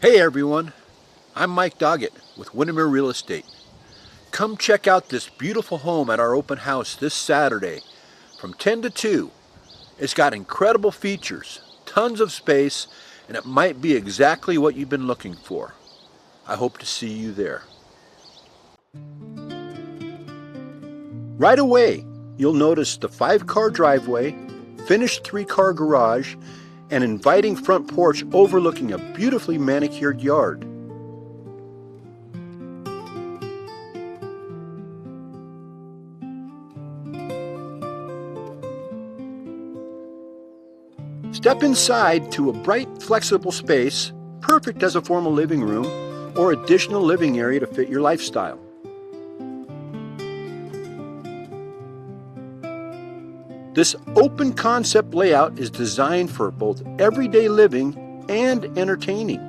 Hey everyone, I'm Mike Doggett with Windermere Real Estate. Come check out this beautiful home at our open house this Saturday from 10 to 2. It's got incredible features, tons of space, and it might be exactly what you've been looking for. I hope to see you there. Right away, you'll notice the 5-car driveway, finished 3-car garage, and inviting front porch overlooking a beautifully manicured yard. Step inside to a bright, flexible space, perfect as a formal living room or additional living area to fit your lifestyle. This open concept layout is designed for both everyday living and entertaining.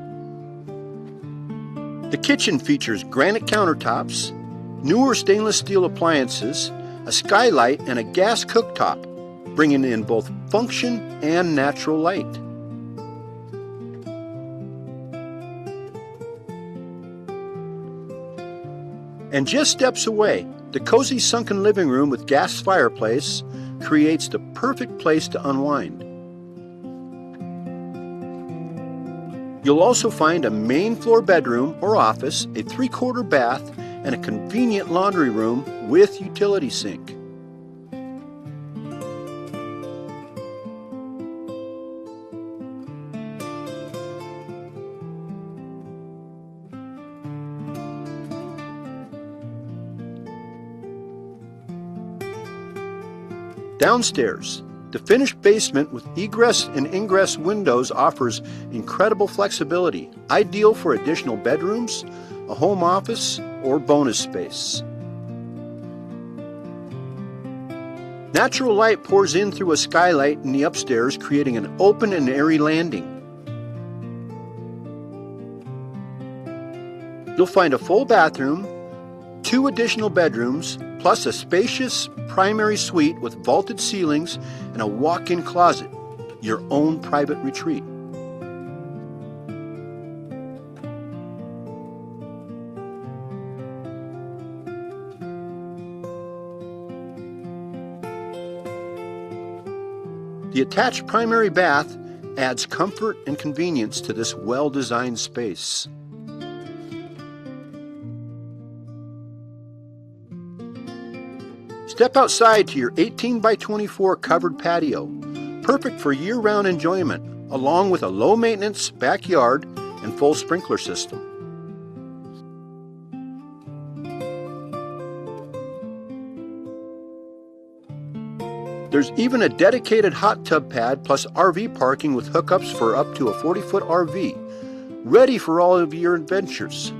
The kitchen features granite countertops, newer stainless steel appliances, a skylight, and a gas cooktop, bringing in both function and natural light. And just steps away, the cozy sunken living room with gas fireplace creates the perfect place to unwind. You'll also find a main floor bedroom or office, a 3-quarter bath, and a convenient laundry room with utility sink. Downstairs, the finished basement with egress and ingress windows offers incredible flexibility, ideal for additional bedrooms, a home office, or bonus space. Natural light pours in through a skylight in the upstairs, creating an open and airy landing. You'll find a full bathroom, 2 additional bedrooms, plus a spacious primary suite with vaulted ceilings and a walk-in closet, your own private retreat. The attached primary bath adds comfort and convenience to this well-designed space. Step outside to your 18 by 24 covered patio, perfect for year-round enjoyment, along with a low-maintenance backyard and full sprinkler system. There's even a dedicated hot tub pad plus RV parking with hookups for up to a 40-foot RV, ready for all of your adventures.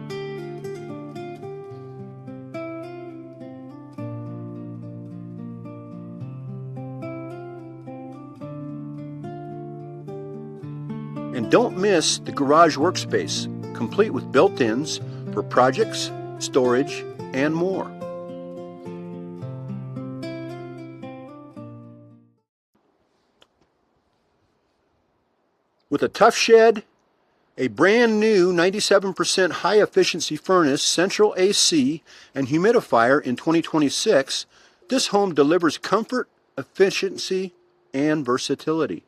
And don't miss the garage workspace, complete with built-ins for projects, storage, and more. With a tough shed, a brand new 97% high-efficiency furnace, central AC, and humidifier in 2026, this home delivers comfort, efficiency, and versatility.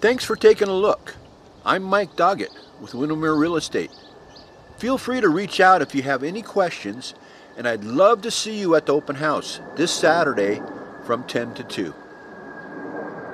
Thanks for taking a look. I'm Mike Doggett with Windermere Real Estate. Feel free to reach out if you have any questions, and I'd love to see you at the open house this Saturday from 10 to 2.